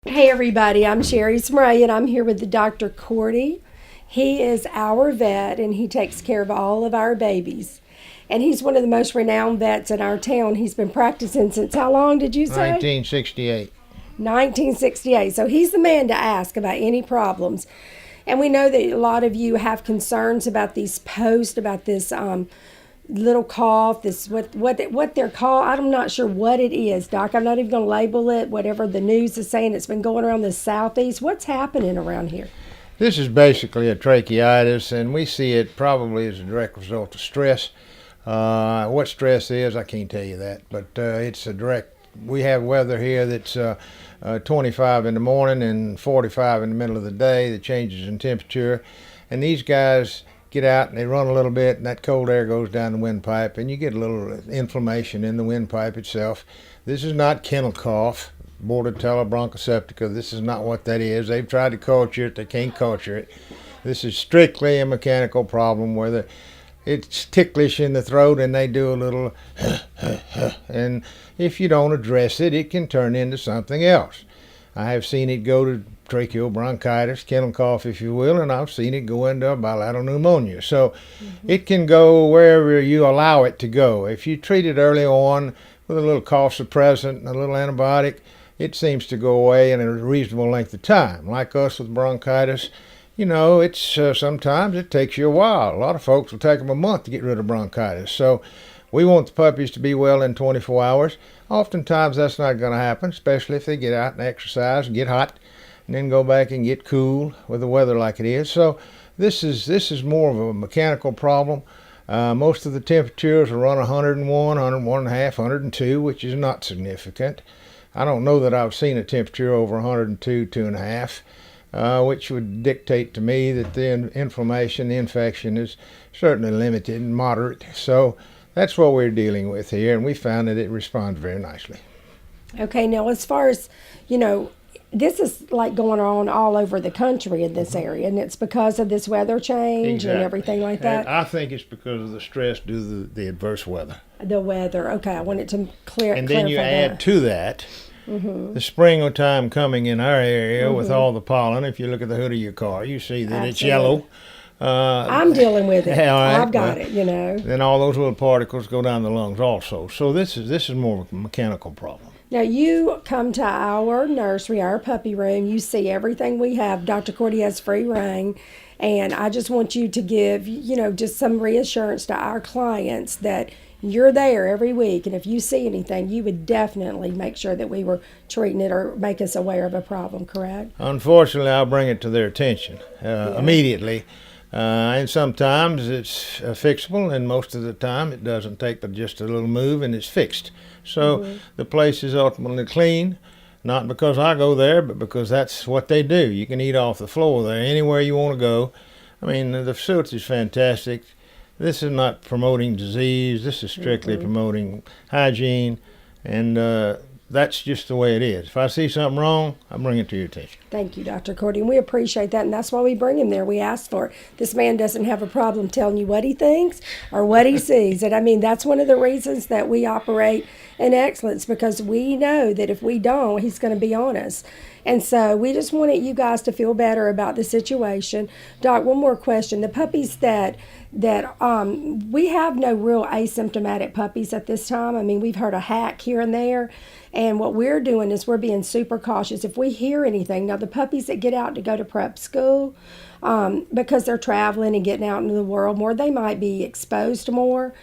Hey everybody, I'm Sherry Smray and I'm here with the Dr. Cordy. He is our vet and he takes care of all of our babies. And he's one of the most renowned vets in our town. He's been practicing since how long did you say? 1968. 1968. So he's the man to ask about any problems. And we know that a lot of you have concerns about these posts, about this little cough, this what they're called. I'm not sure what it is, Doc. I'm not even going to label it. Whatever the news is saying, it's been going around the southeast. What's happening around here? This is basically a tracheitis, and we see it probably as a direct result of stress. What stress is, I can't tell you that, but it's a direct. We have weather here that's 25 in the morning and 45 in the middle of the day. The changes in temperature, and these guys get out and they run a little bit, and that cold air goes down the windpipe, and you get a little inflammation in the windpipe itself. This is not kennel cough, bordetella bronchoseptica. This is not what that is. They've tried to culture it. They can't culture it. This is strictly a mechanical problem where it's ticklish in the throat, and they do a little and if you don't address it, it can turn into something else. I have seen it go to tracheal bronchitis, kennel cough, if you will, and I've seen it go into bilateral pneumonia. So it can go wherever you allow it to go. If you treat it early on with a little cough suppressant and a little antibiotic, it seems to go away in a reasonable length of time. Like us with bronchitis, it's sometimes it takes you a while. A lot of folks will take them a month to get rid of bronchitis. So we want the puppies to be well in 24 hours. Oftentimes that's not going to happen, especially if they get out and exercise and get hot and then go back and get cool with the weather like it is. So this is more of a mechanical problem. Most of the temperatures will run 101, 101 and a half, 102, which is not significant. I don't know that I've seen a temperature over 102, 2.5, which would dictate to me that the inflammation, the infection is certainly limited and moderate. So that's what we're dealing with here, and we found that it responds very nicely. Okay, now as far as, this is like going on all over the country in this area, and it's because of this weather change and everything like that? And I think it's because of the stress due to the adverse weather. The weather, okay, I wanted to clarify. And then you add to that the springtime coming in our area with all the pollen. If you look at the hood of your car, you see that it's yellow. I'm dealing with it. All right, I've got it, Then all those little particles go down the lungs also. So this is more of a mechanical problem. Now, you come to our nursery, our puppy room. You see everything we have. Dr. Cordy has free reign. And I just want you to give, just some reassurance to our clients that you're there every week. And if you see anything, you would definitely make sure that we were treating it or make us aware of a problem, correct? Unfortunately, I'll bring it to their attention immediately. And sometimes it's fixable, and most of the time it doesn't take but just a little move and it's fixed. So the place is ultimately clean, not because I go there, but because that's what they do. You can eat off the floor there anywhere you want to go. I mean, the facility is fantastic. This is not promoting disease. This is strictly promoting hygiene, and that's just the way it is. If I see something wrong, I bring it to your attention. Thank you, Dr. Cordy, and we appreciate that, and that's why we bring him there. We ask for it. This man doesn't have a problem telling you what he thinks or what he sees, and I mean, that's one of the reasons that we operate in excellence, because we know that if we don't, he's going to be on us. And so we just wanted you guys to feel better about the situation. Doc, one more question. The puppies that we have no real asymptomatic puppies at this time. I mean, we've heard a hack here and there. And what we're doing is we're being super cautious. If we hear anything, now the puppies that get out to go to prep school, because they're traveling and getting out into the world more, they might be exposed more.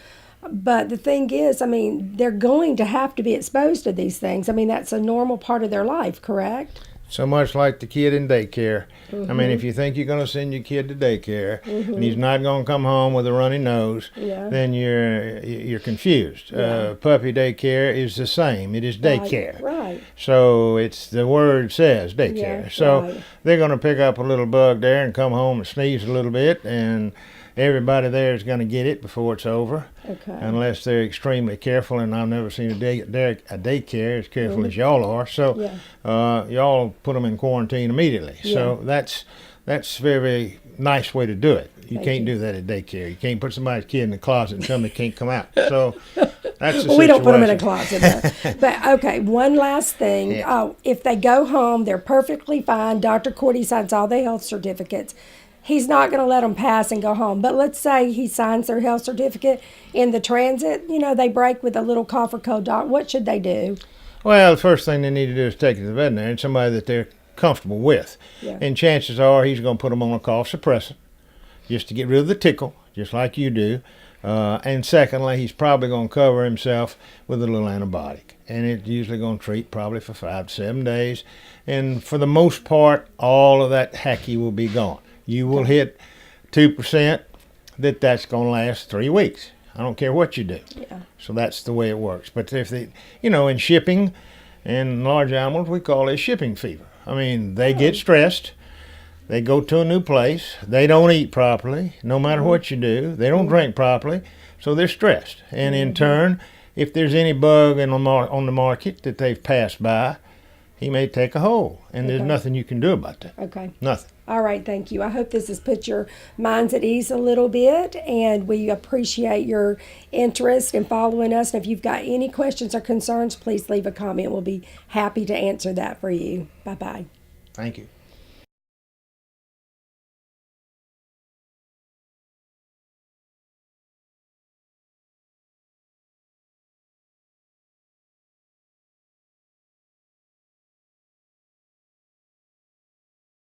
But the thing is, I mean, they're going to have to be exposed to these things. I mean, that's a normal part of their life, correct? So much like the kid in daycare. I mean, if you think you're going to send your kid to daycare and he's not going to come home with a runny nose, then you're confused. Puppy daycare is the same. It is daycare. Right. So it's the word says daycare. So they're going to pick up a little bug there and come home and sneeze a little bit, and everybody there is going to get it before it's over, unless they're extremely careful. And I've never seen a daycare as careful as y'all are. So y'all put them in quarantine immediately. So that's a very nice way to do it. You can't do that at daycare. You can't put somebody's kid in the closet and tell them they can't come out. So That's the Well, we don't put them in a situation. closet. But okay, one last thing. Yeah. If they go home, they're perfectly fine. Dr. Cordy signs all the health certificates. He's not going to let them pass and go home. But let's say he signs their health certificate in the transit. They break with a little cough or cold. Doc, what should they do? Well, the first thing they need to do is take it to the veterinarian, somebody that they're comfortable with. Yeah. And chances are he's going to put them on a cough suppressant just to get rid of the tickle, just like you do. And secondly, he's probably going to cover himself with a little antibiotic. And it's usually going to treat probably for 5 to 7 days. And for the most part, all of that hacky will be gone. You will hit 2% that's going to last 3 weeks. I don't care what you do. Yeah. So that's the way it works. But if they, in shipping and large animals, we call it shipping fever. I mean, they get stressed. They go to a new place. They don't eat properly, no matter what you do. They don't drink properly, so they're stressed. And in turn, if there's any bug on the market that they've passed by, he may take a hold. And there's nothing you can do about that. Okay. Nothing. All right, thank you. I hope this has put your minds at ease a little bit, and we appreciate your interest in following us. And if you've got any questions or concerns, please leave a comment. We'll be happy to answer that for you. Bye-bye. Thank you.